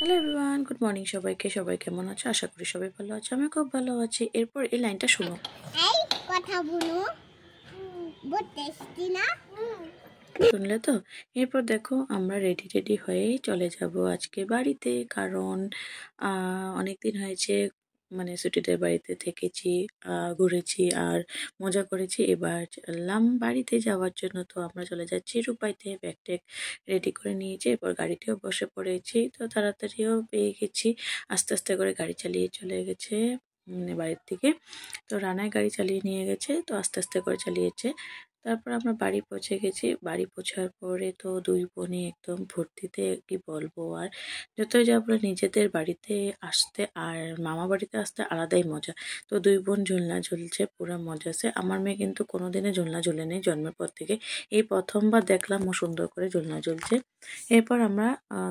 Hello everyone, good morning সবাইকে। সবাই কেমন আছো? আশা করি সবাই ভালো আছে। আমি খুব ভালো আছি। এরপর এই লাইনটা শুনো। এই কথা বলো, বহুত টেস্টি না? শুনলে তো? এরপর দেখো আমরা রেডি রেডি হয়েই চলে যাব আজকে বাড়িতে, কারণ অনেকদিন হয়েছে মানে ছুটিদের বাড়িতে থেকেছি, ঘুরেছি আর মজা করেছি। এবার চললাম বাড়িতে যাওয়ার জন্য। তো আমরা চলে যাচ্ছি রূপাইতে। ব্যাগ ট্যাগ রেডি করে নিয়েছি, এরপর গাড়িতেও বসে পড়েছি। তো তাড়াতাড়িও পেয়ে গেছি, আস্তে আস্তে করে গাড়ি চালিয়ে চলে গেছে বাড়ির দিকে। তো রানায় গাড়ি চালিয়ে নিয়ে গেছে, তো আস্তে আস্তে করে চালিয়েছে। তারপর আমরা বাড়ি পৌঁছে গেছি। বাড়ি পৌঁছার পরে তো দুই বোনই একদম ফুর্তিতে, কি বলবো আর। যতই যা বলে নিজেদের বাড়িতে আসতে আর মামা বাড়িতে আসতে আলাদাই মজা। তো দুই বোন ঝুলনা ঝুলছে, পুরো মজা আছে। আমার মেয়ে কিন্তু কোনোদিনই ঝুলনা ঝুলেনি জন্মের পর থেকে। এই প্রথমবার দেখলাম ও সুন্দর করে ঝুলনা ঝুলছে। এরপর আমরা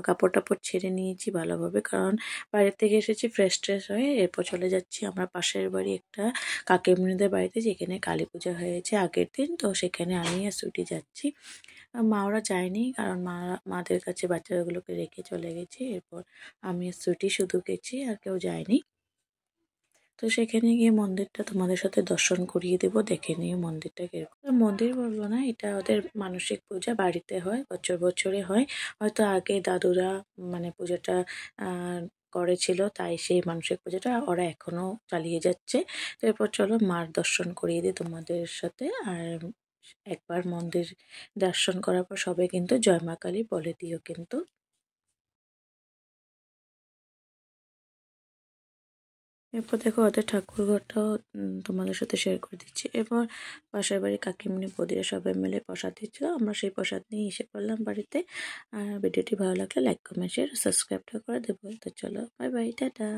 কাপড় টাপড় ছেড়ে নিয়েছি ভালোভাবে, কারণ বাইরে থেকে এসেছি ফ্রেশ ট্রেশ হয়ে। এরপর চলে যাচ্ছি আমরা পাশের বাড়ি একটা কাকিমুনিদের বাড়িতে, যেখানে কালী পূজা হয়েছে আগের দিন। তো সেখানে আমি আর সুইটি যাচ্ছি। মা ওরা যায়নি, কারণ মাদের কাছে বাচ্চাগুলোকে রেখে চলে গেছে। এরপর আমি আর সুইটি শুধু গেছি, আর কেউ যায়নি। তো সেখানে গিয়ে মন্দিরটা তোমাদের সাথে দর্শন করিয়ে দেবো, দেখে নিয়ে মন্দিরটা কিরকম। মন্দির বলবো না, এটা ওদের মানসিক পূজা, বাড়িতে হয়, বছর বছরে হয়। হয়তো আগে দাদুরা মানে পূজাটা করেছিল, তাই সেই মানসিক পূজাটা ওরা এখনো চালিয়ে যাচ্ছে। তো এরপর চলো মার দর্শন করিয়ে দিই তোমাদের সাথে। আর একবার মন্দির দর্শন করার পর সবাই কিন্তু জয় মা কালী বলে দিও কিন্তু। এরপর দেখো ওদের ঠাকুরঘরটাও তোমাদের সাথে শেয়ার করে দিচ্ছি। এরপর পাশের বাড়ি কাকিমুনি বৌদিরা সবাই মিলে প্রসাদ দিচ্ছিল, আমরা সেই প্রসাদ নিয়ে এসে পড়লাম বাড়িতে। আর ভিডিওটি ভালো লাগলে লাইক কমেন্ট শেয়ার সাবস্ক্রাইবটা করে দেবো। তো চলো, বাই বাই, টাটা।